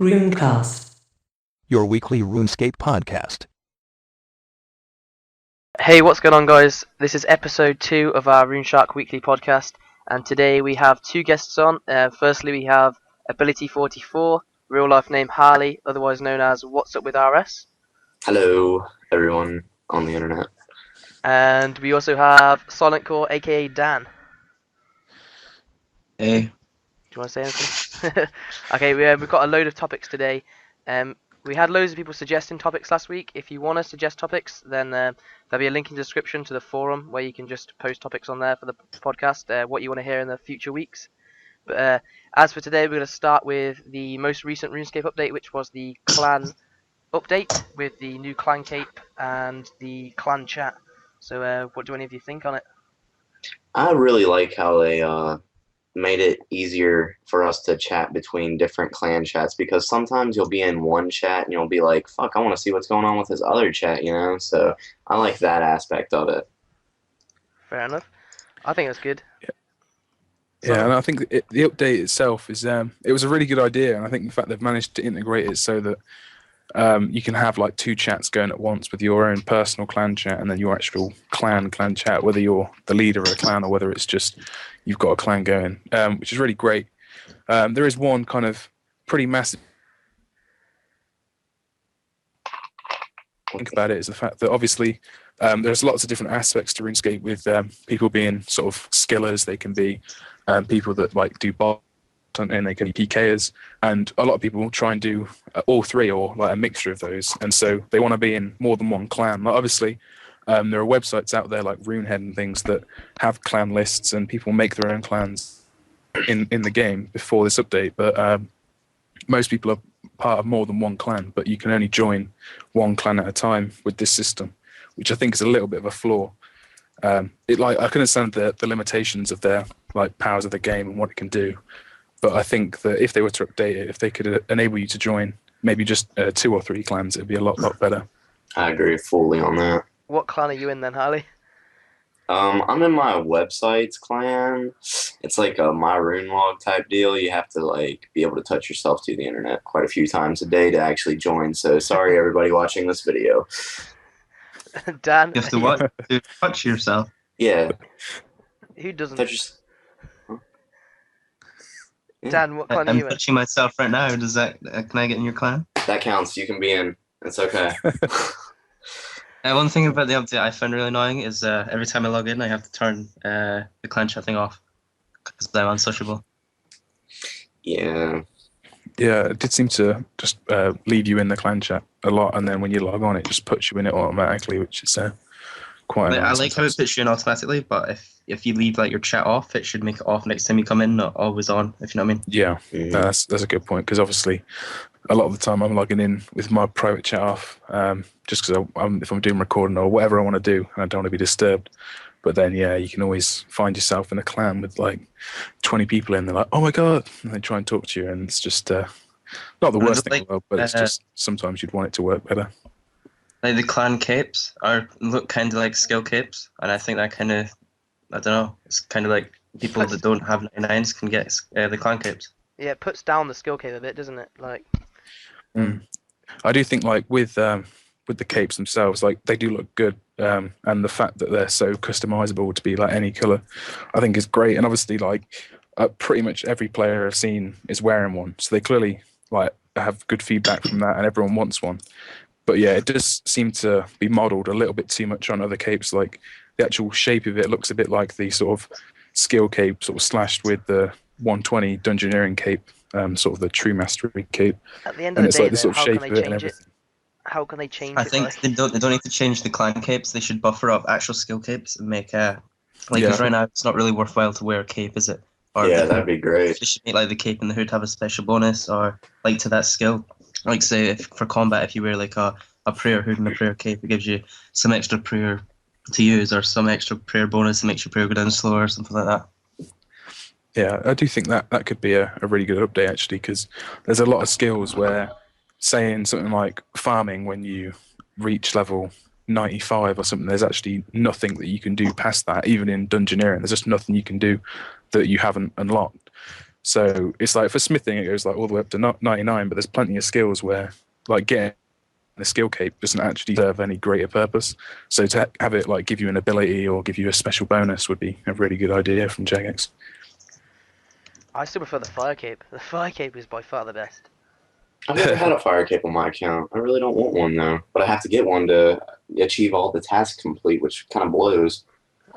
RuneCast, your weekly RuneScape podcast. Hey, what's going on, guys? This is episode 2 of our Runeshark weekly podcast, and today we have two guests on. Firstly, we have Ability44, real life name Harley, otherwise known as What's Up with RS. Hello, everyone on the internet. And we also have Silent Core, aka Dan. Hey. Do you want to say anything? Okay, we've got a load of topics today. We had loads of people suggesting topics last week. If you want to suggest topics, then there'll be a link in the description to the forum where you can just post topics on there for the podcast, what you want to hear in the future weeks. But as for today, we're going to start with the most recent RuneScape update, which was the clan update with the new clan cape and the clan chat. So what do any of you think on it? I really like how they made it easier for us to chat between different clan chats, because sometimes you'll be in one chat and you'll be like, fuck, I want to see what's going on with this other chat, you know? So I like that aspect of it. Fair enough. I think that's good. Yeah, and I think the update itself is it was a really good idea, and I think the fact they've managed to integrate it so that you can have like two chats going at once with your own personal clan chat and then your actual clan chat, whether you're the leader of a clan or whether it's just you've got a clan going, which is really great. There is one kind of pretty massive think about it is the fact that obviously there's lots of different aspects to RuneScape with people being sort of skillers. They can be people that like do bot and they can be PKers, and a lot of people try and do all three or like a mixture of those, and so they want to be in more than one clan. Like, obviously there are websites out there like RuneHead and things that have clan lists and people make their own clans in the game before this update, but most people are part of more than one clan, but you can only join one clan at a time with this system, which I think is a little bit of a flaw. I can understand the limitations of their like powers of the game and what it can do, but I think that if they were to update it, if they could enable you to join maybe just 2 or 3 clans, it'd be a lot better. I agree fully on that. What clan are you in then, Harley? I'm in my website's clan. It's like a my rune log type deal. You have to like be able to touch yourself to the internet quite a few times a day to actually join. So sorry everybody watching this video. Dan? You have to what? To touch yourself? Yeah. Who doesn't? Touch yourself. Yeah. Dan, what clan are I'm you in? touching myself right now. Does that? Can I get in your clan? That counts. You can be in. It's okay. One thing about the update I found really annoying is every time I log in, I have to turn the clan chat thing off because I'm unsociable. Yeah. Yeah, it did seem to just leave you in the clan chat a lot, and then when you log on, it just puts you in it automatically, which is quite. I like how it puts you in automatically, but if you leave like your chat off, it should make it off next time you come in, not always on. If you know what I mean. Yeah, that's a good point, because obviously a lot of the time I'm logging in with my private chat off, just because if I'm doing recording or whatever I want to do, and I don't want to be disturbed. But then, yeah, you can always find yourself in a clan with like 20 people in. They're like, "Oh my god!" and they try and talk to you, and it's just not the worst thing in the world, but it's just sometimes you'd want it to work better. Like the clan capes look kind of like skill capes, and I think that kind of, I don't know, it's kind of like people that don't have 99s can get the clan capes. Yeah, it puts down the skill cape a bit, doesn't it? Like. I do think like with the capes themselves, like they do look good, and the fact that they're so customizable to be like any color, I think is great. And obviously, like pretty much every player I've seen is wearing one, so they clearly like have good feedback from that, and everyone wants one. But yeah, it does seem to be modelled a little bit too much on other capes. Like the actual shape of it looks a bit like the sort of skill cape, sort of slashed with the 120 dungeoneering cape, sort of the true mastery cape. At the end of the day, like the sort of shape of it and everything. How can they change it? I think they don't need to change the clan capes. They should buffer up actual skill capes and make because right now it's not really worthwhile to wear a cape, is it? Or yeah, that'd be great. They should make like the cape and the hood have a special bonus, or like to that skill. Like say for combat, if you wear like a prayer hood and a prayer cape, it gives you some extra prayer to use, or some extra prayer bonus that makes your prayer go down slower, or something like that. Yeah, I do think that could be a really good update, actually, because there's a lot of skills where, saying something like farming, when you reach level 95 or something, there's actually nothing that you can do past that. Even in dungeoneering, there's just nothing you can do that you haven't unlocked. So it's like for smithing, it goes like all the way up to 99, but there's plenty of skills where like getting the skill cape doesn't actually serve any greater purpose. So to have it like give you an ability or give you a special bonus would be a really good idea from Jagex. I still prefer the fire cape. The fire cape is by far the best. I've never had a fire cape on my account. I really don't want one though, but I have to get one to achieve all the tasks complete, which kind of blows.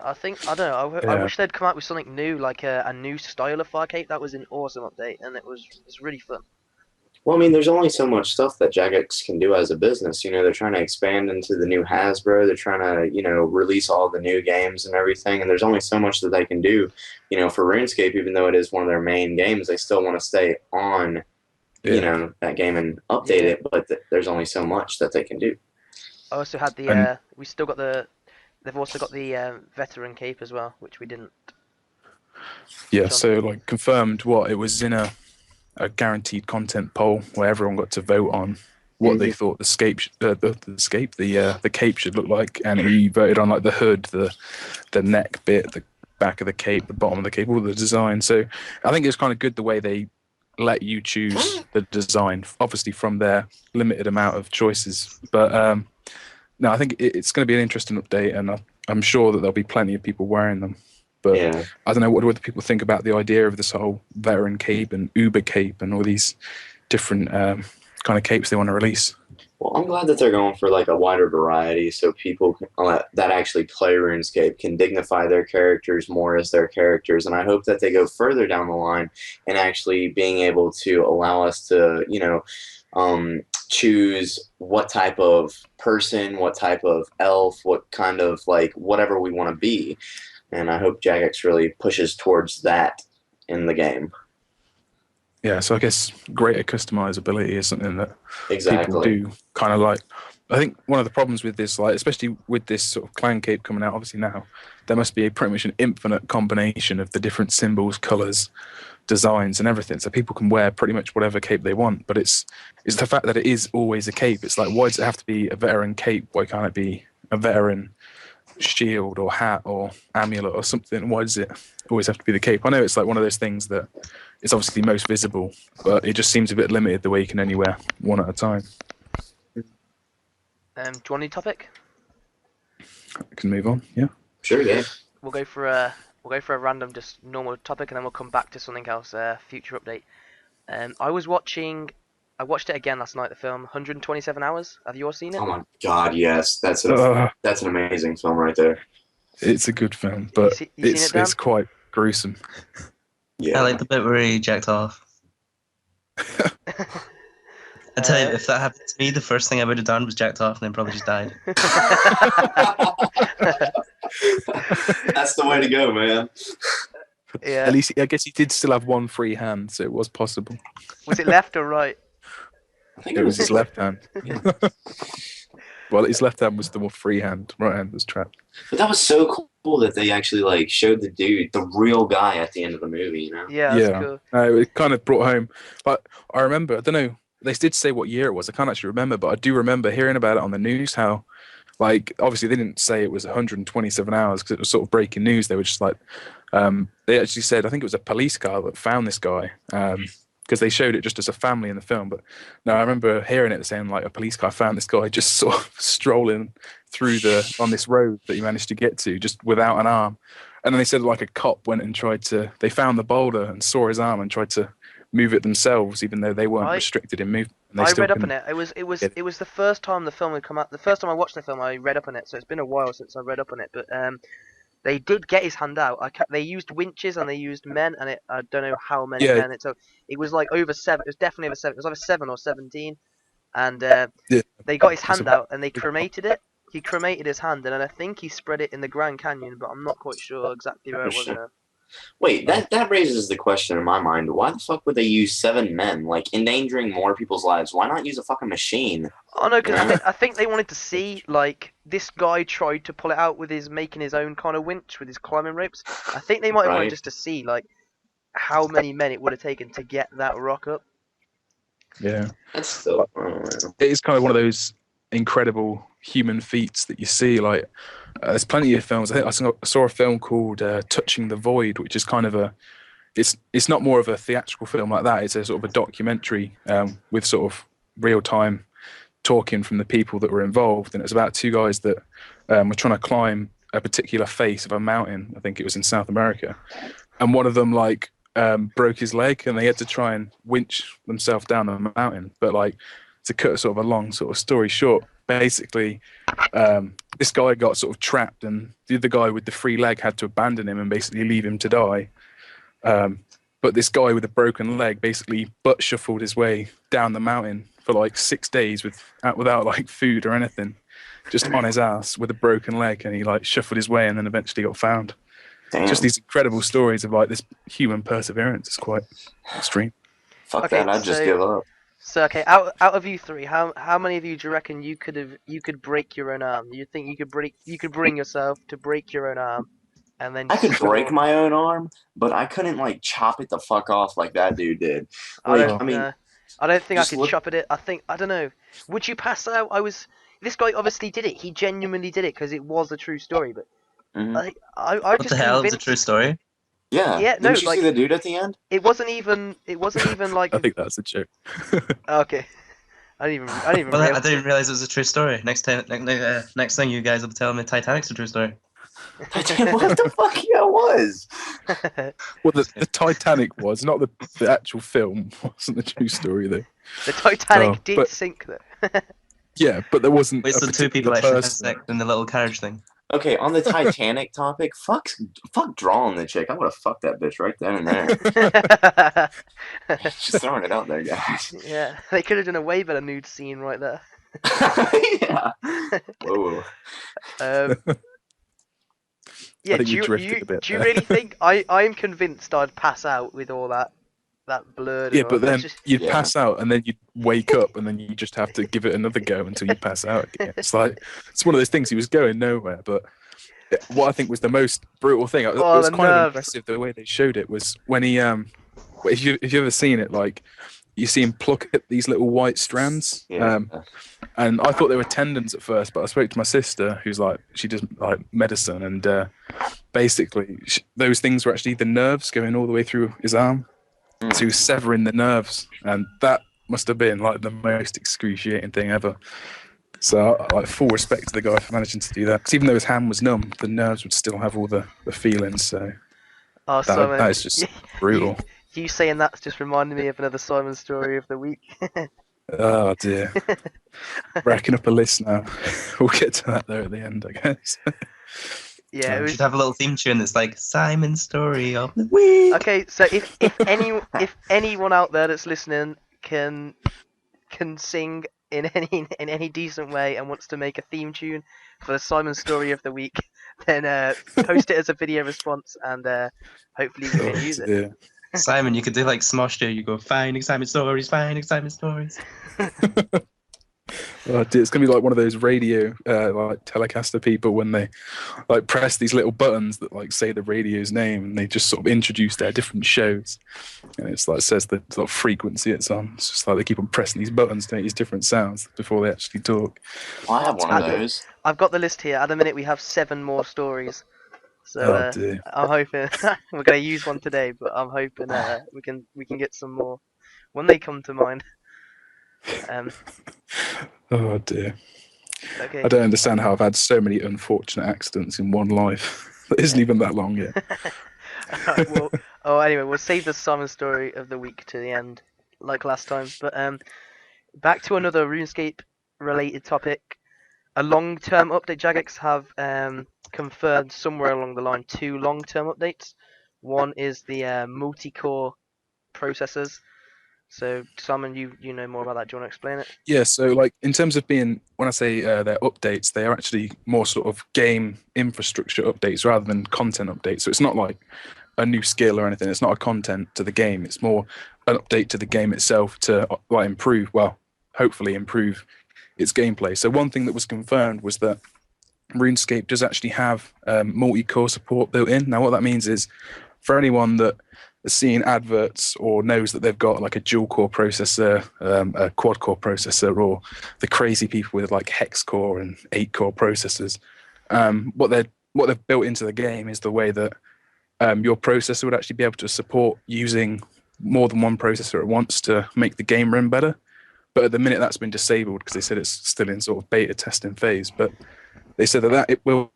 I don't know. I Yeah. wish they'd come out with something new, like a new style of fire cape. That was an awesome update, and it's really fun. Well, I mean, there's only so much stuff that Jagex can do as a business. You know, they're trying to expand into the new Hasbro. They're trying to, you know, release all the new games and everything. And there's only so much that they can do. You know, for RuneScape, even though it is one of their main games, they still want to stay on, you know, that game and update it. But there's only so much that they can do. I also had the And- we still got the. They've also got the veteran cape as well, which we didn't. Yeah, so like confirmed what it was in a guaranteed content poll where everyone got to vote on what they thought the cape should look like, and he voted on like the hood, the neck bit, the back of the cape, the bottom of the cape, all the design. So I think it's kind of good the way they let you choose the design, obviously from their limited amount of choices. But no, I think it's going to be an interesting update, and I'm sure that there'll be plenty of people wearing them. But Yeah. I don't know, what do other people think about the idea of this whole veteran cape and Uber cape and all these different kind of capes they want to release? Well, I'm glad that they're going for like a wider variety, so people that actually play RuneScape can dignify their characters more as their characters. And I hope that they go further down the line and actually being able to allow us to, you know, choose what type of person, what type of elf, what kind of like whatever we want to be. And I hope Jagex really pushes towards that in the game. Yeah, so I guess greater customizability is something that people do kind of like. I think one of the problems with this, like especially with this sort of clan cape coming out, obviously now, there must be pretty much an infinite combination of the different symbols, colours, designs and everything. So people can wear pretty much whatever cape they want. But it's the fact that it is always a cape. It's like, why does it have to be a veteran cape? Why can't it be a veteran shield or hat or amulet or something? Why does it always have to be the cape? I know it's like one of those things that it's obviously most visible, but it just seems a bit limited the way you can only wear one at a time. Do you want a new topic? I can move on. Yeah. Sure, yeah. We'll go for a random, just normal topic, and then we'll come back to something else. Future update. I watched it again last night. The film 127 Hours. Have you all seen it? Oh my God, yes. That's an amazing film right there. It's a good film, but you seen it, Dan? it's quite gruesome. Yeah. I like the bit where he jacked off. I tell you, if that happened to me, the first thing I would have done was jacked off and then probably just died. That's the way to go, man. Yeah. At least I guess he did still have one free hand, so it was possible. Was it left or right? I think It was his left hand. Well, his left hand was the more free hand. Right hand was trapped. But that was so cool that they actually like showed the dude, the real guy, at the end of the movie. You know? Yeah, that's cool. It kind of brought home. But I remember, I don't know, they did say what year it was. I can't actually remember, but I do remember hearing about it on the news. How, like, obviously they didn't say it was 127 hours because it was sort of breaking news. They were just like, they actually said, I think it was a police car that found this guy. Because they showed it just as a family in the film. But no, I remember hearing it saying like a police car found this guy just sort of strolling through on this road that he managed to get to just without an arm. And then they said like a cop went and they found the boulder and saw his arm and tried to move it themselves, even though they weren't restricted in movement. I read up on it. It was the first time the film had come out. The first time I watched the film, I read up on it. So it's been a while since I read up on it. But they did get his hand out. They used winches and they used men, and I don't know how many men. It was like over 7. It was definitely over 7. It was either 7 or 17. And they got his hand out and they cremated it. He cremated his hand, and then I think he spread it in the Grand Canyon, but I'm not quite sure exactly where it was now. Wait, that raises the question in my mind. Why the fuck would they use 7 men? Like, endangering more people's lives. Why not use a fucking machine? Oh no, because I think they wanted to see, like, this guy tried to pull it out with making his own kind of winch with his climbing ropes. I think they might have wanted just to see, like, how many men it would have taken to get that rock up. Yeah. That's still... It is kind of one of those incredible human feats that you see. Like, there's plenty of films. I think I saw a film called Touching the Void, which is kind of it's not more of a theatrical film like that. It's a sort of a documentary with sort of real time talking from the people that were involved, and it's about two guys that were trying to climb a particular face of a mountain. I think it was in South America, and one of them like broke his leg, and they had to try and winch themselves down the mountain. But like, to cut sort of a long sort of story short, basically this guy got sort of trapped, and the other guy with the free leg had to abandon him and basically leave him to die. But this guy with a broken leg basically butt shuffled his way down the mountain for like 6 days without like food or anything, just on his ass with a broken leg, and he like shuffled his way and then eventually got found. Damn. Just these incredible stories of like this human perseverance. It's quite extreme. Fuck Okay, that, I'd just so- give up. So okay, out of you three, how many of you do you reckon you could break your own arm? You think you could bring yourself to break your own arm, and then I could score- break my own arm, but I couldn't like chop it the fuck off like that dude did. I Like, don't, I mean, I don't think I just could look- chop at it. I don't know. Would you pass out? This guy obviously did it. He genuinely did it because it was a true story. But mhm. I What just the hell? It's a convinced- true story. Yeah. Yeah, no, Didn't you like- see the dude at the end? It wasn't even like I think that's a joke. okay. I didn't even Well, I realize. didn't realize it was a true story. Next time, next thing you guys will tell me Titanic's a true story. What the fuck? Yeah, it was. Well, the Titanic was not the actual film. Wasn't the true story though. The Titanic Oh, did but- sink though. Yeah, but there wasn't. Wait, a so two people particular actually had person. sex in the little carriage thing. Okay, on the Titanic topic, fuck drawing the chick. I would have fucked that bitch right then and there. Just throwing it out there, guys. Yeah, they could have done a way better nude scene right there. Yeah. Whoa. Um, yeah, think do we you, drifted a bit do you there. really think I'm convinced I'd pass out with all that blurred? Yeah, and all but that. then It's just- you'd Yeah. pass out, and then you'd wake up, and then you just have to give it another go until you pass out again. It's like it's one of those things. He was going nowhere, but what I think was the most brutal thing. It Oh, was the kind of nerves. impressive the way they showed it was when he if you've ever seen it, like you see him pluck at these little white strands. Yeah. And I thought they were tendons at first, but I spoke to my sister, who's like, she does like medicine, and basically those things were actually the nerves going all the way through his arm. Mm. So he was severing the nerves, and that must have been like the most excruciating thing ever. So like full respect to the guy for managing to do that. 'Cause even though his hand was numb, the nerves would still have all the feelings. So oh, Simon, that is just brutal. You saying that's just reminded me of another Simon story of the week. Oh dear. Racking up a list now. We'll get to that there at the end, I guess. Yeah, it We was, should have a little theme tune that's like Simon's story of the week. okay. So if anyone out there that's listening can sing in any decent way and wants to make a theme tune for the Simon story of the week, then post it as a video response, and hopefully we can use it. Dear. Simon, you could do like Smosh do. You go, find excitement stories, find excitement stories. Oh dear, it's gonna be like one of those radio like Telecaster people when they like press these little buttons that like say the radio's name, and they just sort of introduce their different shows, and it's like says the sort of frequency it's on. It's just like they keep on pressing these buttons to make these different sounds before they actually talk. Well, I have one of those. I've got the list here. At the minute, we have 7 more stories. So Oh dear. I'm hoping we're gonna use one today, but I'm hoping we can get some more when they come to mind. Oh dear. Okay. I don't understand how I've had so many unfortunate accidents in one life. That isn't even that long yet. Alright, anyway, we'll save the Simon story of the week to the end, like last time. But back to another RuneScape related topic. A long-term update. Jagex have confirmed somewhere along the line 2 long-term updates. One is the multi-core processors. So Simon, you know more about that. Do you want to explain it? Yeah, so like in terms of being, when I say they're updates, they are actually more sort of game infrastructure updates rather than content updates. So it's not like a new skill or anything. It's not a content to the game. It's more an update to the game itself to like improve, well, hopefully improve its gameplay. So one thing that was confirmed was that RuneScape does actually have multi-core support built in. Now what that means is for anyone that has seen adverts or knows that they've got like a dual core processor, a quad core processor, or the crazy people with like hex core and 8 core processors, what they've built into the game is the way that your processor would actually be able to support using more than one processor at once to make the game run better. But at the minute, that's been disabled because they said it's still in sort of beta testing phase. But they said that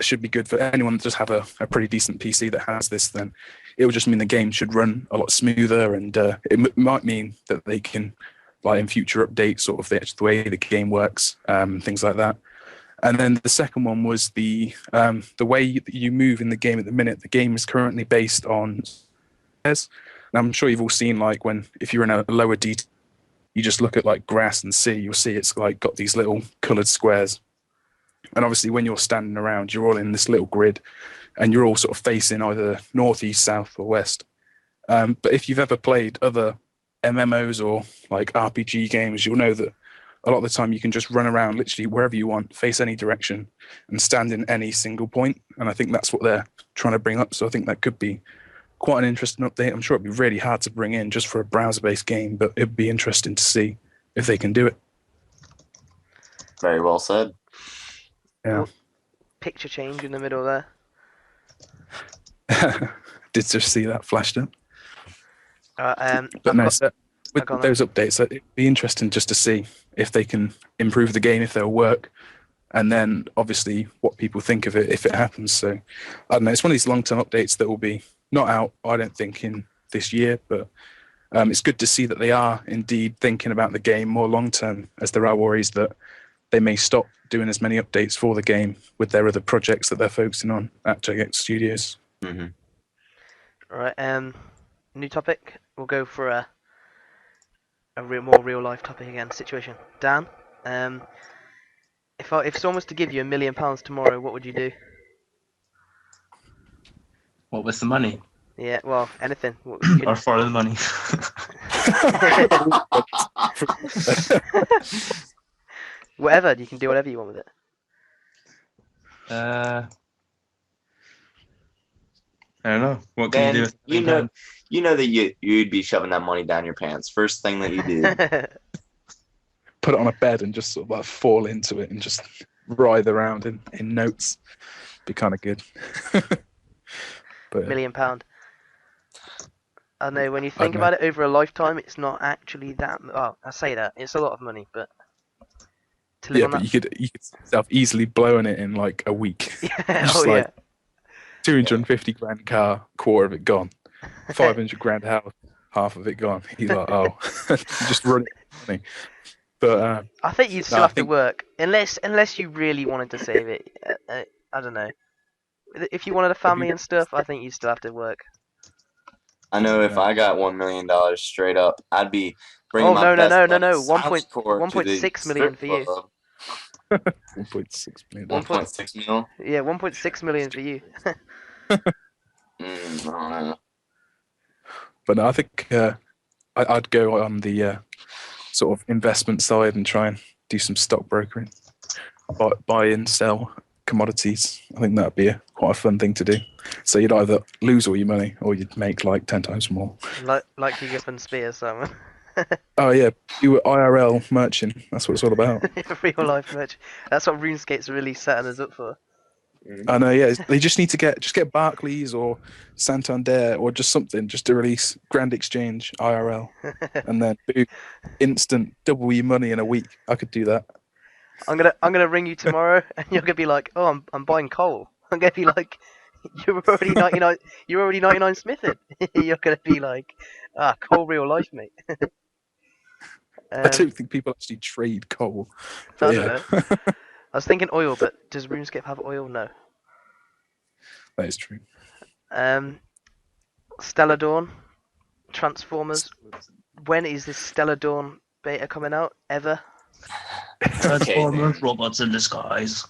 should be good for anyone that just have a pretty decent PC that has this. Then it will just mean the game should run a lot smoother, and might mean that they can, like in future updates, sort of the way the game works, things like that. And then the second one was the way that you move in the game at the minute. The game is currently based on stairs. And I'm sure you've all seen, like, if you're in a lower detail, you just look at like grass and sea, you'll see it's like got these little coloured squares. And obviously when you're standing around, you're all in this little grid and you're all sort of facing either north, east, south or west. But if you've ever played other MMOs or like RPG games, you'll know that a lot of the time you can just run around literally wherever you want, face any direction and stand in any single point. And I think that's what they're trying to bring up. So I think that could be quite an interesting update. I'm sure it'd be really hard to bring in just for a browser-based game, but it'd be interesting to see if they can do it. Very well said. Yeah. Picture change in the middle there. Did just see that flashed up. But with those updates, it'd be interesting just to see if they can improve the game, if they'll work, and then obviously what people think of it if it happens. So I don't know. It's one of these long-term updates that will be not out, I don't think, in this year, but it's good to see that they are indeed thinking about the game more long-term, as there are worries that they may stop doing as many updates for the game with their other projects that they're focusing on at Jagex Studios. Mm-hmm. All right. New topic. We'll go for a more real life topic again. Situation. Dan, if someone was to give you £1 million tomorrow, what would you do? What was the money? Yeah. Well, anything. Or for the money? Whatever. You can do whatever you want with it. I don't know. What can Dan, you do? you know that you'd be shoving that money down your pants. First thing that you do. Put it on a bed and just sort of like fall into it and just writhe around in notes. Be kind of good. But, £1 million. I know when you think about it over a lifetime, it's not actually that. Oh, I say that it's a lot of money, but to live on but that... you could yourself easily blowing it in like a week. Oh yeah. 250 grand car, quarter of it gone. 500 grand house, half of it gone. He's like, oh, just running money. But I think you'd still have to work, unless you really wanted to save it. I don't know. If you wanted a family and stuff, I think you'd still have to work. I know if I got $1 million straight up, I'd be bringing my best no. buddy 1.6 million for you. 1.6 million. 1.6 mil? Yeah, 1.6 million for you. I don't know. But no, I think I'd go on the sort of investment side and try and do some stock brokering, buy and sell commodities. I think that'd be quite a fun thing to do. So you'd either lose all your money or you'd make like 10 times more. Like you get from Spear, Simon. Oh yeah, you were IRL merchant. That's what it's all about. Real life merch. That's what RuneScape's really setting us up for. I know, yeah. They just need to get Barclays or Santander or just something just to release Grand Exchange IRL, and then boom, instant double your money in a week. I could do that. I'm gonna ring you tomorrow, and you're gonna be like, "Oh, I'm buying coal." I'm gonna be like, "You're already 99. You're already 99 smithing." You're gonna be like, "Ah, coal, real life, mate." I don't think people actually trade coal. I don't know. I was thinking oil, but does RuneScape have oil? No. That is true. Stella Dawn, Transformers. When is this Stella Dawn beta coming out? Ever? Transformers, robots in disguise.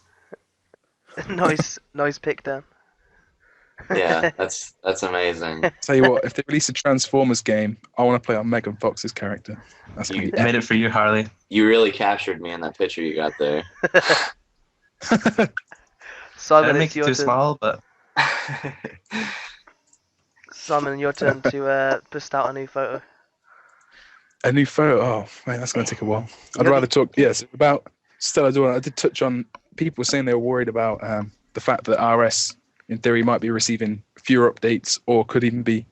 nice pick, Dan. Yeah, that's amazing. Tell you what, if they release a Transformers game, I want to play on Megan Fox's character. That's gonna be Made it for you, Harley. You really captured me in that picture you got there. Simon, It makes it's it your too turn. small, but Simon, your turn to bust out a new photo. A new photo. Oh, man, that's going to take a while. I'd rather talk. Yes, about Stella Dawn. I did touch on people saying they were worried about the fact that RS, in theory, might be receiving fewer updates or could even be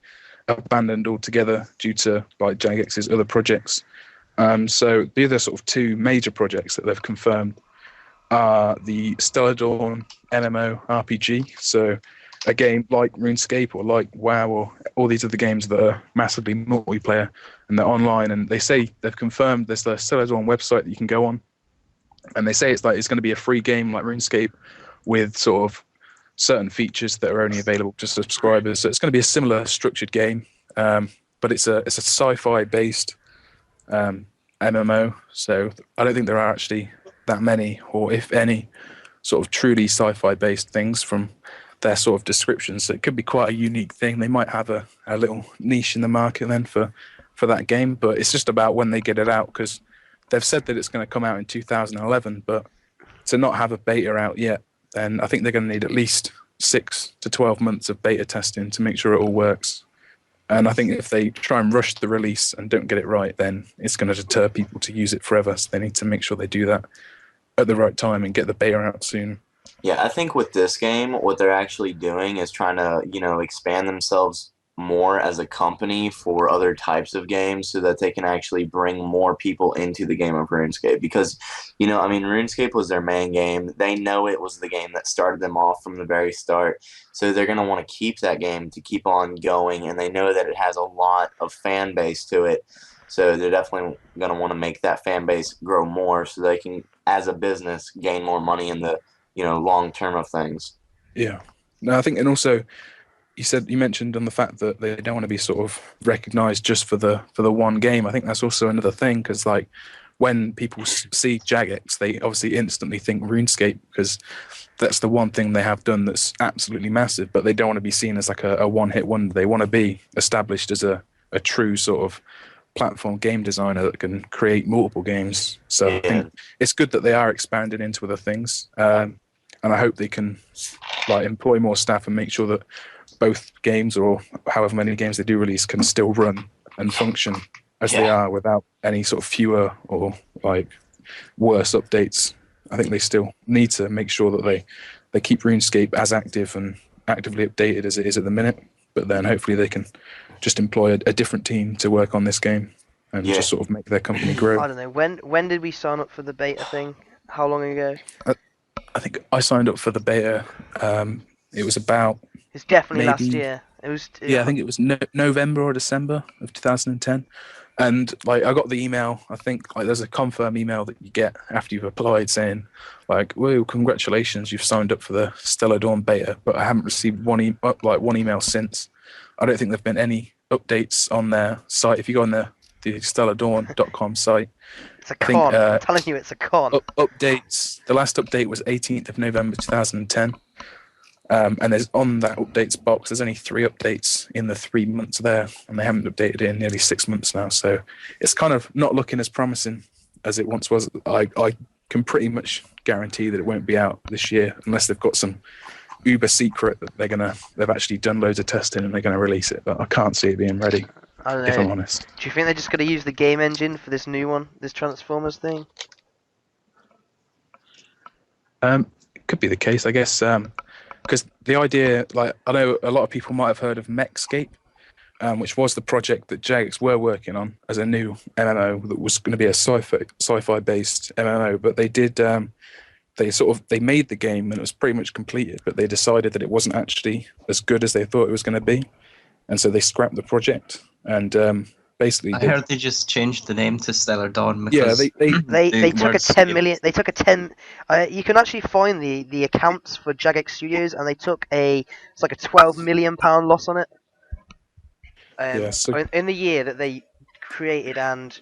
abandoned altogether due to like Jagex's other projects. So the other sort of two major projects that they've confirmed are the Stella Dawn MMO RPG. So a game like RuneScape or like WoW or all these other games that are massively multiplayer and they're online. And they say they've confirmed there's the Stella Dawn website that you can go on. And they say it's going to be a free game like RuneScape with sort of certain features that are only available to subscribers. So it's going to be a similar structured game, but it's a sci-fi based MMO. So I don't think there are actually that many, or if any, sort of truly sci-fi based things from their sort of descriptions. So it could be quite a unique thing. They might have a little niche in the market then for that game, but it's just about when they get it out, because they've said that it's going to come out in 2011, but to not have a beta out yet, then I think they're going to need at least 6 to 12 months of beta testing to make sure it all works. And I think if they try and rush the release and don't get it right, then it's going to deter people to use it forever. So they need to make sure they do that at the right time and get the beta out soon. Yeah, I think with this game, what they're actually doing is trying to, expand themselves more as a company for other types of games so that they can actually bring more people into the game of RuneScape. Because, RuneScape was their main game. They know it was the game that started them off from the very start. So they're going to want to keep that game to keep on going. And they know that it has a lot of fan base to it. So they're definitely going to want to make that fan base grow more so they can, as a business, gain more money in the, long term of things. Yeah. No, I think, and also, you mentioned on the fact that they don't want to be sort of recognized just for the one game. I think that's also another thing, because like when people see Jagex, they obviously instantly think RuneScape, because that's the one thing they have done that's absolutely massive, but they don't want to be seen as like a one-hit wonder. They want to be established as a true sort of platform game designer that can create multiple games. So yeah. I think it's good that they are expanding into other things, and I hope they can like employ more staff and make sure that both games, or however many games they do release, can still run and function as they are without any sort of fewer or like worse updates. I think they still need to make sure that they keep RuneScape as active and actively updated as it is at the minute, but then hopefully they can just employ a different team to work on this game and just sort of make their company grow. I don't know, when did we sign up for the beta thing? How long ago? I think I signed up for the beta. It was about... It's definitely last year. It was. Yeah, I think it was November or December of 2010. And like I got the email. I think like there's a confirm email that you get after you've applied saying like, "Whoa, congratulations, you've signed up for the Stella Dawn beta." But I haven't received one email since. I don't think there've been any updates on their site. If you go on the stelladawn.com site, it's a con. I'm telling you, it's a con. Updates. The last update was 18th of November 2010. And there's on that updates box, there's only 3 updates in the 3 months there, and they haven't updated it in nearly 6 months now. So it's kind of not looking as promising as it once was. I can pretty much guarantee that it won't be out this year unless they've got some uber secret that they've actually done loads of testing and they're going to release it. But I can't see it being ready, I don't know. if I'm honest. Do you think they're just going to use the game engine for this new one, this Transformers thing? It could be the case, I guess. Because the idea, like, I know a lot of people might have heard of MechScape, which was the project that Jagex were working on as a new MMO that was going to be a sci-fi based MMO. But they did, they made the game and it was pretty much completed, but they decided that it wasn't actually as good as they thought it was going to be, and so they scrapped the project. And basically, I heard they just changed the name to Stellar Dawn. Because they took a 10 million. They took a 10. You can actually find the accounts for Jagex Studios, and they took it's like a 12 million pound loss on it. In the year that they created and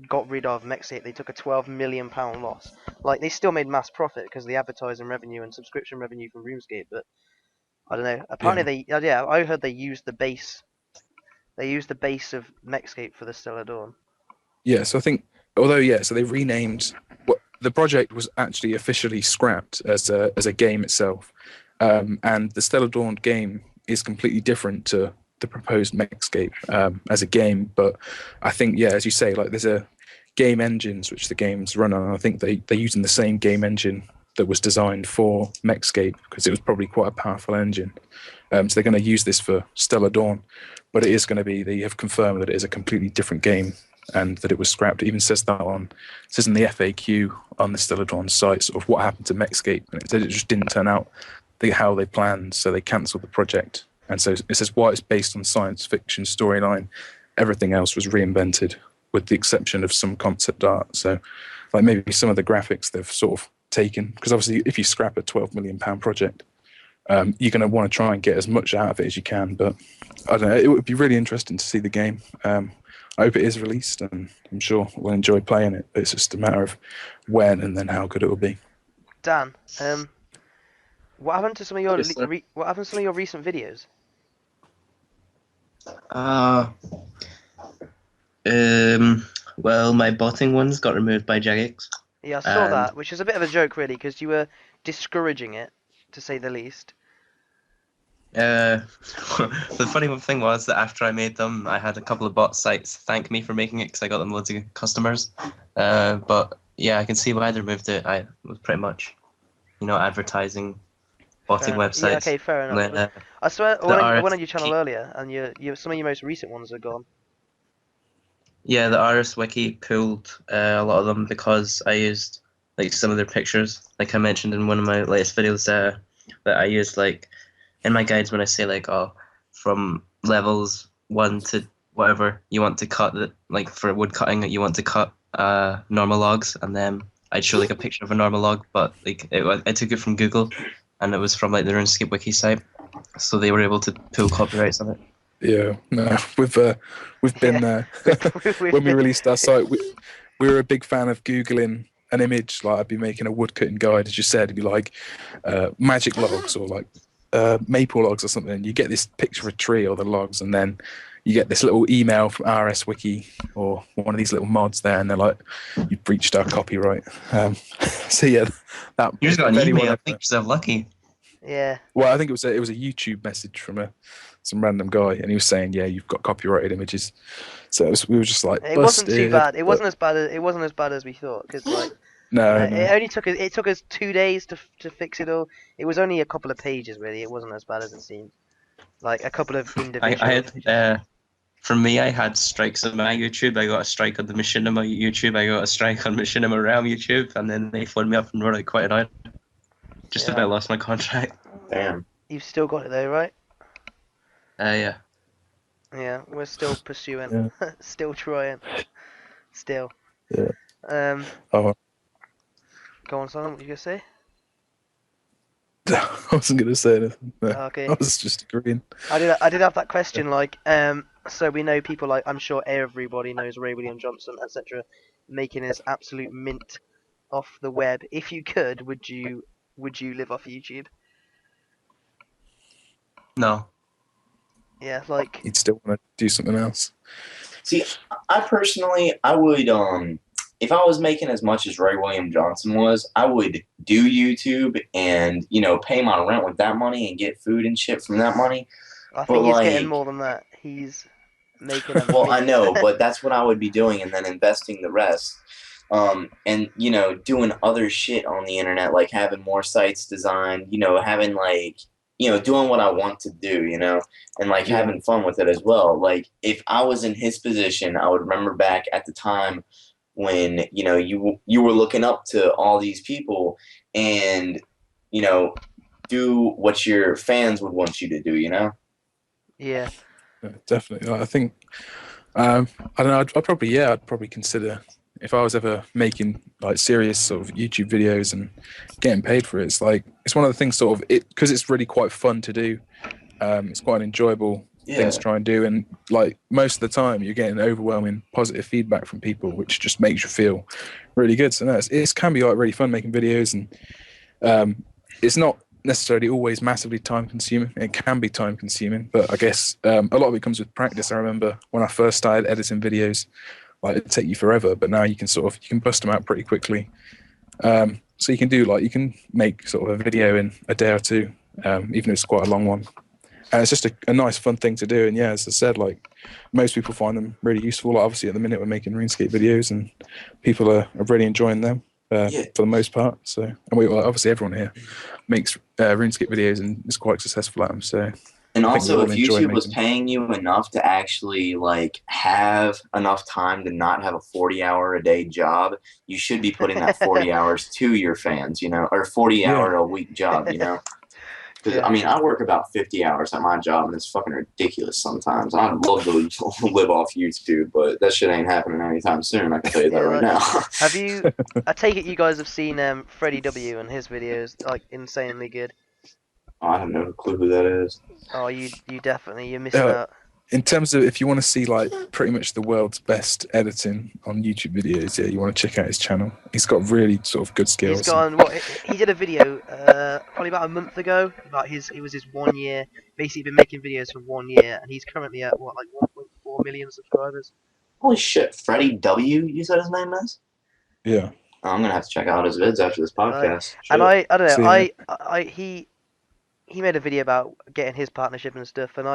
got rid of MechScape, they took a 12 million pound loss. Like, they still made mass profit because of the advertising revenue and subscription revenue from RuneScape, but I don't know. Apparently I heard they used the base. They used the base of MechScape for the Stella Dawn. Yeah, so I think, so they renamed. The project was actually officially scrapped as a game itself, and the Stella Dawn game is completely different to the proposed MechScape as a game. But I think, as you say, like there's a game engines which the games run on. And I think they're using the same game engine that was designed for Mechscape because it was probably quite a powerful engine. So they're going to use this for Stella Dawn, but it is going to be, they have confirmed that it is a completely different game and that it was scrapped. It even says that it says in the FAQ on the Stella Dawn site sort of what happened to Mechscape, and it said it just didn't turn out how they planned, so they cancelled the project. And so it says why it's based on science fiction storyline, everything else was reinvented with the exception of some concept art. So like maybe some of the graphics they've sort of taken, because obviously if you scrap a £12 million project, you're going to want to try and get as much out of it as you can. But I don't know, it would be really interesting to see the game. I hope it is released, and I'm sure we'll enjoy playing it. It's just a matter of when and then how good it will be. Dan, what happened to some of your Yes, sir. what happened to some of your recent videos? Well, my botting ones got removed by Jagex. Yeah, I saw And- that, which is a bit of a joke, really, because you were discouraging it, to say the least. The funny thing was that after I made them, I had a couple of bot sites thank me for making it because I got them loads of customers. But yeah, I can see why they removed it. I was pretty much, advertising, botting Fair enough. websites. Yeah, okay, fair enough. And then, I swear, the I went on your RS channel wiki- earlier, and some of your most recent ones are gone. yeah, the RS wiki pulled a lot of them because I used like some of their pictures. Like I mentioned in one of my latest videos, that I used like in my guides when I say like, oh, from levels 1 to whatever you want to cut, that like for wood cutting you want to cut normal logs, and then I'd show like a picture of a normal log, but like I took it from Google, and it was from like the RuneScape wiki site, so they were able to pull copyrights on it. Yeah, no, we've been We've when we been- released our site, we were a big fan of Googling an image. Like I'd be making a woodcutting guide, as you said, it'd be like magic logs or like maple logs or something. And you get this picture of a tree or the logs, and then you get this little email from RS Wiki or one of these little mods there, and they're like, "You've breached our copyright." So yeah, that You just got an if anyone email. ever- Think yourself lucky. Yeah. Well, I think it was a YouTube message from some random guy, and he was saying, "Yeah, you've got copyrighted images." So we were just like, It wasn't too busted, bad. It but- wasn't as bad as we thought, because like No, it only took us 2 days to fix it all. It was only a couple of pages, really. It wasn't as bad as it seemed. Like a couple of individual. I had for me, I had strikes on my YouTube. I got a strike on the Machinima YouTube. I got a strike on Machinima Realm YouTube, and then they phoned me up and were like quite annoyed. Just Yeah. about lost my contract. Damn. You've still got it though, right? Yeah. Yeah, we're still pursuing, still trying, still. Yeah. Go Oh, on, Simon. What you gonna say? I wasn't going to say anything. No, Okay. I was just agreeing. I did have that question. Like, so we know people like, I'm sure everybody knows Ray William Johnson, etc., making his absolute mint off the web. If you could, would you live off YouTube? No. Yeah, like, You'd still want to do something else. See, I personally, I would, if I was making as much as Ray William Johnson was, I would do YouTube and, pay my rent with that money and get food and shit from that money. I think he's getting like- more than that. He's making a Well, I mint. know, but that's what I would be doing and then investing the rest. And, doing other shit on the internet, like having more sites designed, having like, doing what I want to do, and like having fun with it as well. Like if I was in his position, I would remember back at the time when, you were looking up to all these people and, do what your fans would want you to do, Yeah. Yeah, definitely. I think, I don't know, I'd probably consider, if I was ever making like serious sort of YouTube videos and getting paid for it, it's one of the things sort of because it's really quite fun to do. It's quite an enjoyable thing to try and do, and like most of the time you're getting overwhelming positive feedback from people, which just makes you feel really good. So no, it can be like really fun making videos, and it's not necessarily always massively time consuming. It can be time consuming, but I guess a lot of it comes with practice. I remember when I first started editing videos, like it'd take you forever, but now you can bust them out pretty quickly. So you can make sort of a video in a day or two, even if it's quite a long one. And it's just a nice fun thing to do. And yeah, as I said, like most people find them really useful. Like, obviously at the minute we're making RuneScape videos and people are really enjoying them. Yeah. for the most part. So, and obviously everyone here makes RuneScape videos and is quite successful at them. So, And I think we also, all if enjoy YouTube was making. paying you enough to actually like have enough time to not have a 40-hour-a-day job, you should be putting that 40 hours to your fans, or 40-hour-a-week job, Because Yeah. I mean, I work about 50 hours at my job, and it's fucking ridiculous sometimes. I'd love to live off YouTube, but that shit ain't happening anytime soon. I can tell you that Yeah, right like, now. have you? I take it you guys have seen Freddie W and his videos, like insanely good. I have no clue who that is. Oh, you definitely you're missing out. In terms of if you want to see like pretty much the world's best editing on YouTube videos, yeah, you want to check out his channel. He's got really sort of good skills. He's gone. What he did a video probably about a month ago about it was his 1 year. Basically, been making videos for 1 year, and he's currently at what, like 1.4 million subscribers. Holy shit, Freddie W. You said his name is? Yeah. Oh, I'm gonna have to check out his vids after this podcast. And I don't know. So, yeah. He made a video about getting his partnership and stuff, and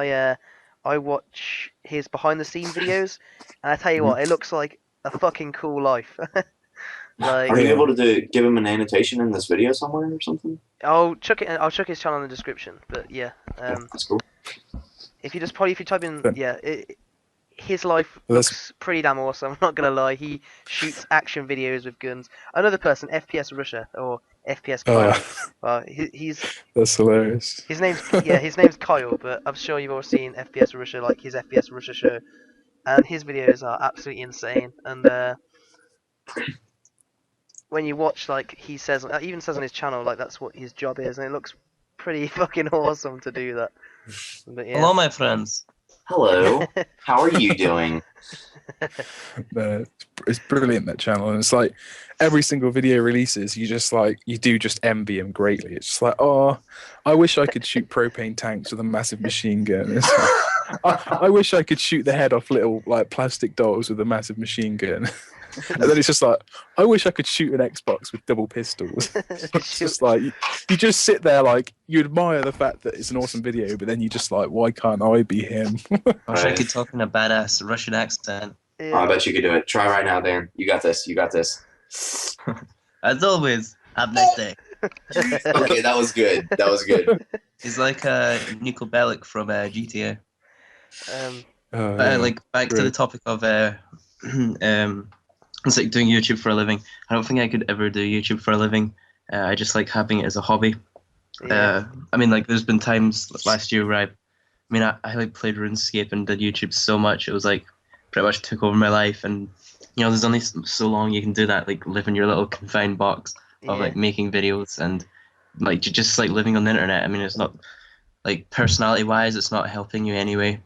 I watch his behind the scene videos, and I tell you what, it looks like a fucking cool life. Like, Are you able to give him an annotation in this video somewhere or something? I'll chuck his channel in the description. But yeah, That's cool. if you type in his life Well, that's- looks pretty damn awesome. I'm not gonna lie. He shoots action videos with guns. Another person, FPSRussia or FPS Kyle. Well, he's That's hilarious. his name's Kyle, but I'm sure you've all seen FPSRussia, like his FPSRussia show, and his videos are absolutely insane. And when you watch, like he even says on his channel, like that's what his job is, and it looks pretty fucking awesome to do that. But yeah. Hello, my friends. Hello. How are you doing? It's brilliant, that channel, and it's like every single video releases, you do just envy him greatly. It's just like, oh, I wish I could shoot propane tanks with a massive machine gun. It's like, I wish I could shoot the head off little like plastic dolls with a massive machine gun. And then it's just like, I wish I could shoot an Xbox with double pistols. It's just like you just sit there like you admire the fact that it's an awesome video, but then you just like, why can't I be him? I wish I could talk in a badass Russian accent. Yeah. I bet you could do it. Try right now, Dan. You got this. You got this. As always, have a nice day. Okay, that was good. That was good. He's like Nico Bellic from GTA. Yeah. Like back to the topic of it's like doing YouTube for a living. I don't think I could ever do YouTube for a living. I just like having it as a hobby. Yeah. I mean, like there's been times last year where I like played RuneScape and did YouTube so much, it was like pretty much took over my life. And there's only so long you can do that, like live in your little confined box of like making videos and like just like living on the internet. I mean, it's not like personality wise, it's not helping you anyway.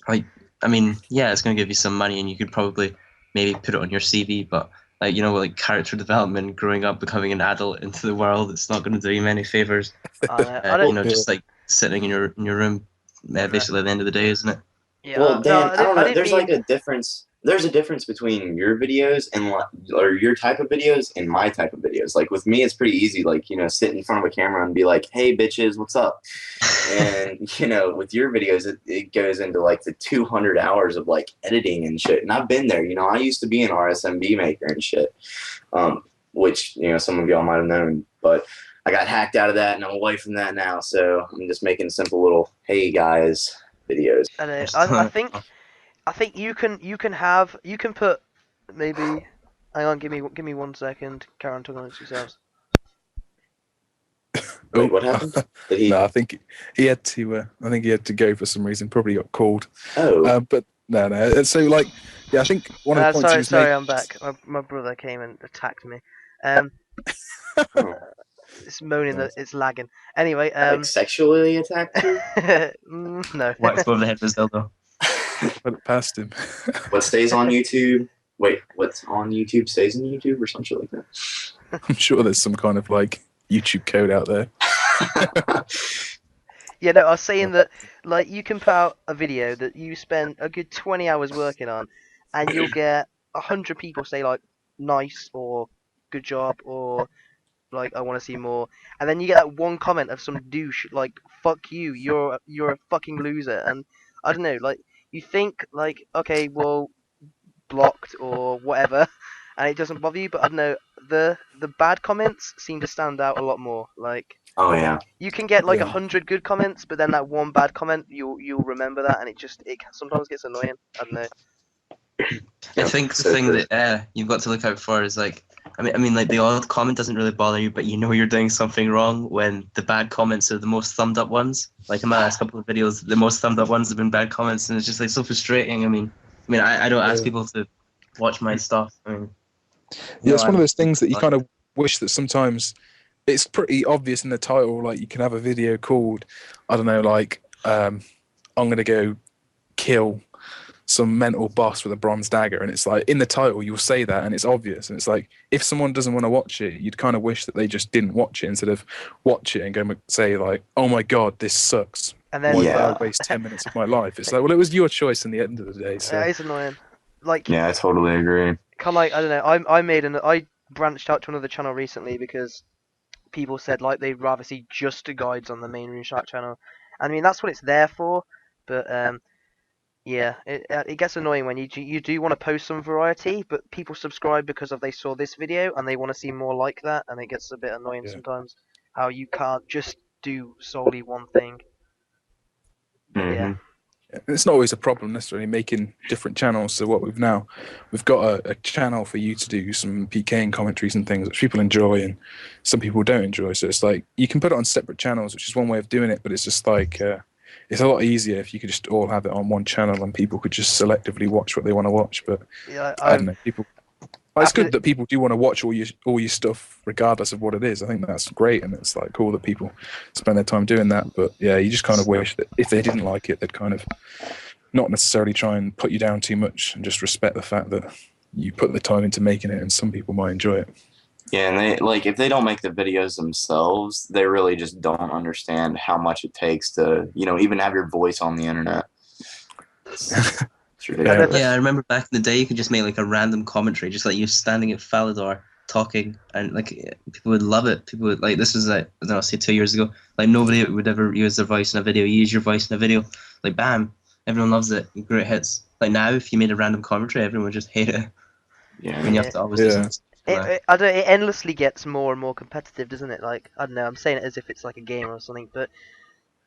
Like, I mean, yeah, it's gonna give you some money and you could probably maybe put it on your CV, but like character development, growing up, becoming an adult into the world, it's not going to do you many favors. Just like sitting in your room, basically at the end of the day, isn't it? Yeah. Well, Dan, I don't know. There's mean... like a difference. There's a difference between your videos or your type of videos and my type of videos. Like with me, it's pretty easy. Like sit in front of a camera and be like, "Hey, bitches, what's up?" And with your videos, it goes into like the 200 hours of like editing and shit. And I've been there. I used to be an RSMB maker and shit, which some of y'all might have known, but I got hacked out of that and I'm away from that now. So I'm just making simple little "Hey guys" videos. I think you can put maybe. Hang on, give me 1 second. Carry on talking amongst yourselves. Wait, what happened? No, I think he had to. I think he had to go for some reason. Probably got called. Oh. But no. So like, yeah, I think one of the points. Sorry, I'm back. My brother came and attacked me. It's moaning that it's lagging. Anyway, like sexually attacked you? No. Wax above the head was dildo. Put it past him. What stays on YouTube? Wait, what's on YouTube stays on YouTube or some shit like that? I'm sure there's some kind of like YouTube code out there. Yeah, no, I was saying that like you can put out a video that you spend a good 20 hours working on, and you'll get 100 people say like nice or good job or like I want to see more, and then you get that one comment of some douche like fuck you, you're a fucking loser, and I don't know, like you think like okay, well, blocked or whatever, and it doesn't bother you, but I don't know, the bad comments seem to stand out a lot more. Like, Oh yeah. you can get like Yeah. 100 good comments, but then that one bad comment, you'll remember that, and it sometimes gets annoying. I don't know. I Yep, think the so thing true. that you've got to look out for is like, I mean, like the odd comment doesn't really bother you, but you know you're doing something wrong when the bad comments are the most thumbed up ones. Like in my last couple of videos, the most thumbed up ones have been bad comments, and it's just like so frustrating. I don't ask people to watch my stuff. I mean, Yeah, no, it's one of I'm those things that you kind of wish that sometimes it's pretty obvious in the title. Like you can have a video called, I don't know, like I'm gonna go kill some mental boss with a bronze dagger, and it's like in the title you'll say that, and it's obvious. And it's like if someone doesn't want to watch it, you'd kind of wish that they just didn't watch it instead of watch it and go and say like, "Oh my god, this sucks." And then Why did I Yeah. waste 10 minutes of my life? It's like, well, it was your choice in the end of the day. So it's annoying. Like, Yeah, I totally agree. kind of like, I don't know. I branched out to another channel recently because people said like they'd rather see just the guides on the main RuneShark channel. I mean, that's what it's there for. But yeah, it gets annoying when you do want to post some variety, but people subscribe because of they saw this video and they want to see more like that, and it gets a bit annoying Yeah. sometimes how you can't just do solely one thing. But yeah. it's not always a problem necessarily making different channels. So what we've got a channel for you to do some PK and commentaries and things which people enjoy and some people don't enjoy. So it's like you can put it on separate channels, which is one way of doing it, but it's just like it's a lot easier if you could just all have it on one channel and people could just selectively watch what they want to watch. But Yeah, I don't know, people. It's after good that people do want to watch all your stuff regardless of what it is. I think that's great, and it's like cool that people spend their time doing that. But yeah, you just kind of wish that if they didn't like it, they'd kind of not necessarily try and put you down too much and just respect the fact that you put the time into making it, and some people might enjoy it. Yeah, and they like if they don't make the videos themselves, they really just don't understand how much it takes to, even have your voice on the internet. It's ridiculous. Yeah, I remember back in the day, you could just make like a random commentary, just like you standing at Falador talking, and like people would love it. People would like this was like I don't know, say 2 years ago. Like nobody would ever use their voice in a video. You use your voice in a video, like bam, everyone loves it. Great hits. Like now, if you made a random commentary, everyone would just hate it. Yeah. I mean, you have to always Yeah. do something. I don't. It endlessly gets more and more competitive, doesn't it? Like, I don't know. I'm saying it as if it's like a game or something, but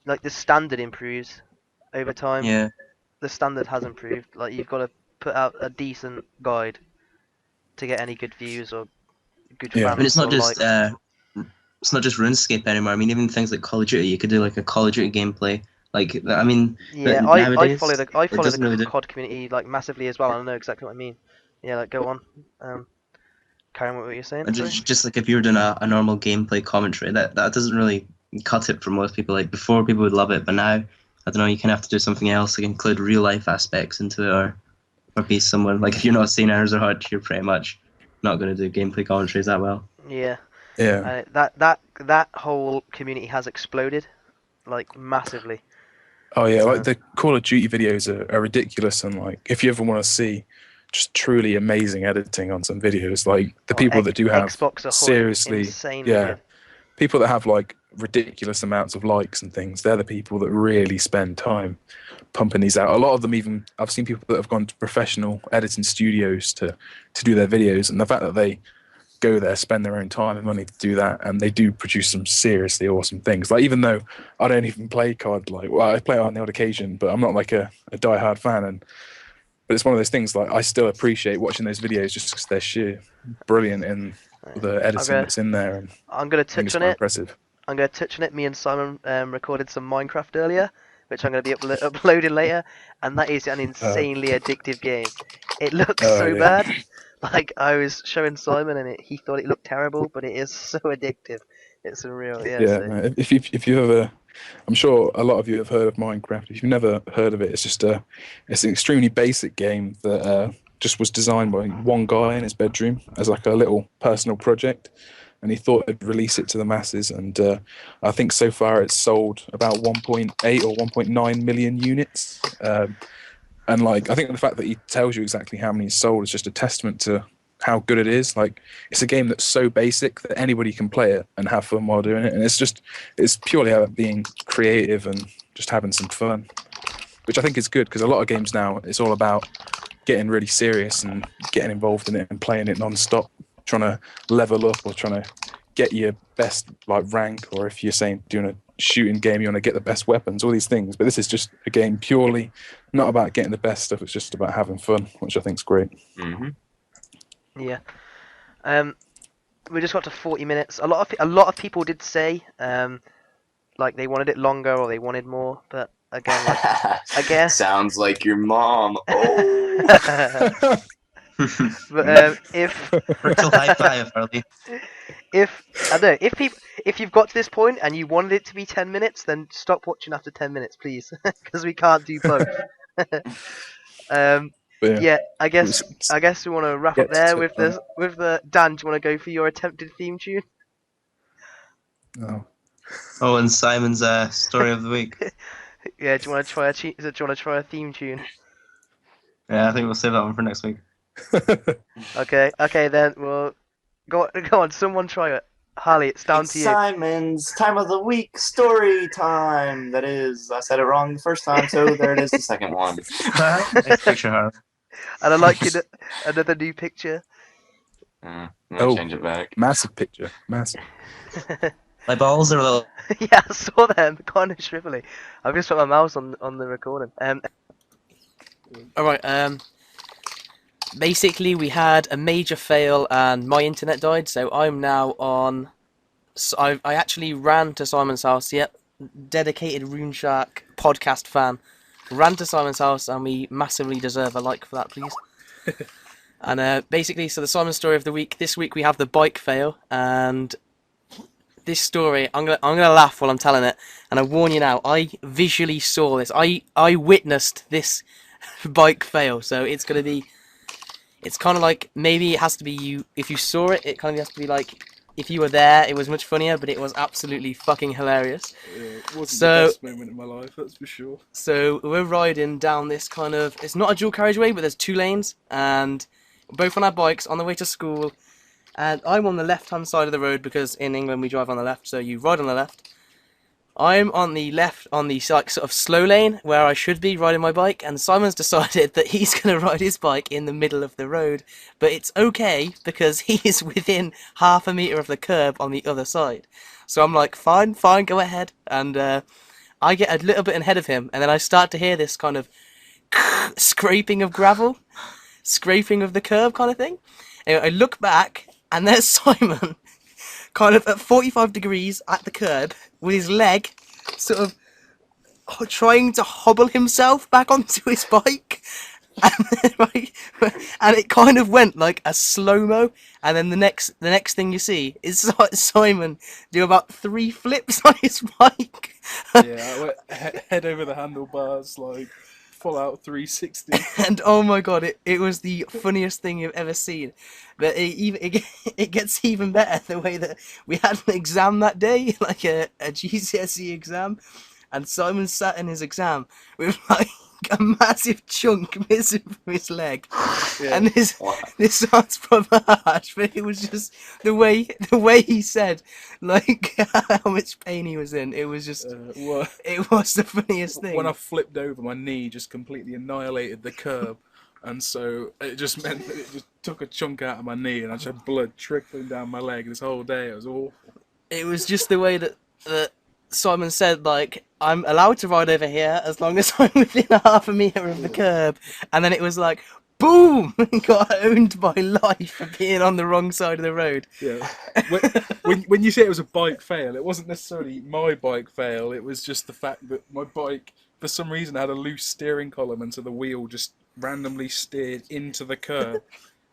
like the standard improves over time. Yeah. The standard has improved. Like, you've got to put out a decent guide to get any good views or good Yeah. fans. I mean, it's not or just likes. it's not just RuneScape anymore. I mean, even things like Call of Duty, you could do like a Call of Duty gameplay. Like, I mean, Yeah, but I nowadays follow the it doesn't really do. COD community like massively as well. I know exactly what I mean. Yeah, like go on. Carry on with what you're saying. And Sorry? just like if you were doing a normal gameplay commentary, that doesn't really cut it for most people. Like before, people would love it, but now, I don't know, you kind of have to do something else, like include real life aspects into it, or be someone like if you're not seeing Hours or Hard, you're pretty much not going to do gameplay commentaries that well. Yeah. Yeah. That whole community has exploded, like massively. Oh yeah, like the Call of Duty videos are ridiculous, and like if you ever want to see just truly amazing editing on some videos, like the people that do have Xbox Ahoy, seriously, insanely yeah, good. people that have like ridiculous amounts of likes and things, they're the people that really spend time pumping these out. A lot of them even, I've seen people that have gone to professional editing studios to do their videos, and the fact that they go there, spend their own time and money to do that, and they do produce some seriously awesome things. Like even though I don't even play COD, like I play it on the odd occasion, but I'm not like a diehard fan. But it's one of those things like I still appreciate watching those videos just because they're sheer brilliant in the editing that's in there, and I'm gonna I think touch it's on quite it. impressive. I'm gonna touch on it. Me and Simon recorded some Minecraft earlier, which I'm gonna be uploading later, and that is an insanely addictive game. It looks so yeah. bad. Like I was showing Simon, and he thought it looked terrible, but it is so addictive. It's unreal. Yeah. Yeah, So. no, if you ever, I'm sure a lot of you have heard of Minecraft. If you've never heard of it, it's just it's an extremely basic game that just was designed by one guy in his bedroom as like a little personal project, and he thought he'd release it to the masses. And I think so far it's sold about 1.8 or 1.9 million units. And like I think the fact that he tells you exactly how many he's sold is just a testament to how good it is. Like it's a game that's so basic that anybody can play it and have fun while doing it, and it's purely about being creative and just having some fun, which I think is good because a lot of games now it's all about getting really serious and getting involved in it and playing it non-stop. trying to level up or trying to get your best like rank, or if you're saying doing a shooting game, you want to get the best weapons, all these things. But this is just a game purely not about getting the best stuff. It's just about having fun, which I think is great. Yeah. We just got to 40 minutes. A lot of people did say like they wanted it longer or they wanted more, but again, like, I guess. Sounds like your mom. Oh. But if Virtual high five, Harley. if I don't know, if you've got to this point and you wanted it to be 10 minutes, then stop watching after 10 minutes, please, because we can't do both. Yeah, I guess we want to wrap up there with the Dan. Do you want to go for your attempted theme tune? No. Oh, and Simon's story of the week. Yeah, do you want to try a theme tune? Yeah, I think we'll save that one for next week. Okay, then we'll go on. Someone try it. Harley, it's down to you. Simon's time of the week story time. That is, I said it wrong the first time, so there it is, the second one. Nice picture, Harley. And I like another new picture. I'm gonna change it back. Massive picture, massive. My balls are a little. Yeah, I saw them kind of shrivelly. I've just put my mouse on the recording. Alright, basically we had a major fail and my internet died, so I'm now on... So I actually ran to Simon's house, yep, dedicated RuneShark podcast fan. Ran to Simon's house and we massively deserve a like for that, please. And basically, so the Simon story of the week, this week we have the bike fail, and this story, I'm gonna laugh while I'm telling it, and I warn you now, I visually saw this, I witnessed this bike fail, so it's gonna be, it's kind of like, maybe it has to be you, if you saw it, it kind of has to be like, if you were there, it was much funnier, but it was absolutely fucking hilarious. Yeah, it wasn't the best moment in my life, that's for sure. So we're riding down this kind of, it's not a dual carriageway, but there's 2 lanes, and both on our bikes on the way to school, and I'm on the left-hand side of the road because in England we drive on the left, so you ride on the left. I'm on the left, on the like sort of slow lane where I should be riding my bike, and Simon's decided that he's going to ride his bike in the middle of the road, but it's okay because he is within half a metre of the curb on the other side. So I'm like, fine, go ahead, and I get a little bit ahead of him, and then I start to hear this kind of scraping of gravel, scraping of the curb kind of thing. Anyway, I look back, and there's Simon, kind of at 45 degrees at the curb, with his leg sort of trying to hobble himself back onto his bike. And it kind of went like a slow-mo, and then the next thing you see is Simon do about 3 flips on his bike. Yeah, I went head over the handlebars, like full out 360. And oh my god, it was the funniest thing you've ever seen. But it gets even better the way that we had an exam that day, like a GCSE exam, and Simon sat in his exam with like a massive chunk missing from his leg. Yeah. And this sounds proper harsh, but it was just the way he said like how much pain he was in. It was just it was the funniest thing. When I flipped over, my knee just completely annihilated the curb, and so it just meant that it just took a chunk out of my knee, and I just had blood trickling down my leg this whole day. It was awful. It was just the way that Simon said, like, I'm allowed to ride over here as long as I'm within half a metre of the curb. And then it was like, boom! Got owned by life for being on the wrong side of the road. Yeah. When you say it was a bike fail, it wasn't necessarily my bike fail. It was just the fact that my bike, for some reason, had a loose steering column, and so the wheel just randomly steered into the curb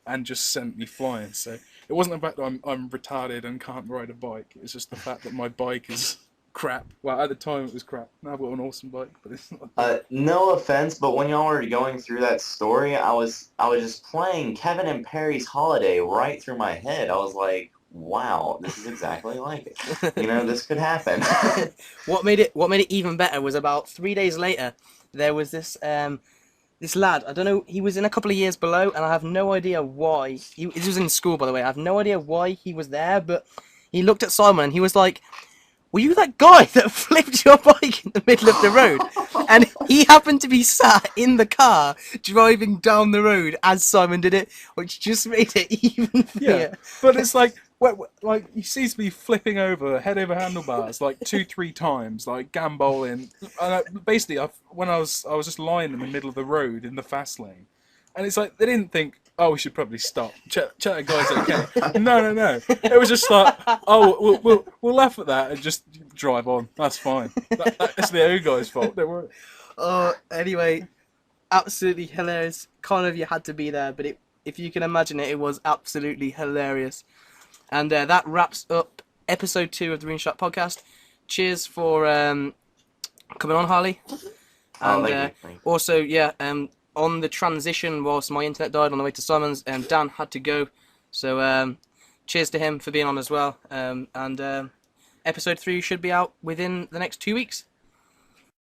and just sent me flying. So it wasn't the fact that I'm retarded and can't ride a bike. It's just the fact that my bike is crap. Well, at the time it was crap. Now I've got an awesome bike, but it's not. No offense, but when y'all were going through that story, I was just playing Kevin and Perry's Holiday right through my head. I was like, wow, this is exactly like it. You know, this could happen. What made it even better was about 3 days later, there was this lad, I don't know, he was in a couple of years below, and I have no idea why. This was in school, by the way. I have no idea why he was there, but he looked at Simon and he was like, were you that guy that flipped your bike in the middle of the road? And he happened to be sat in the car driving down the road as Simon did it, which just made it even funnier. But it's like, he sees me flipping head over handlebars, like 2-3 times, like gamboling. And basically, when I was just lying in the middle of the road in the fast lane, and it's like they didn't think, oh, we should probably stop. Check that guy's okay. No. It was just like, oh, we'll laugh at that and just drive on. That's fine. That's the other guy's fault. Don't worry. Anyway, absolutely hilarious. Connor, you had to be there, but if you can imagine it, it was absolutely hilarious. And that wraps up episode 2 of the RuneShark podcast. Cheers for coming on, Harley. And Thank you. also, on the transition, whilst my internet died on the way to Simon's, Dan had to go. So cheers to him for being on as well. And episode 3 should be out within the next 2 weeks.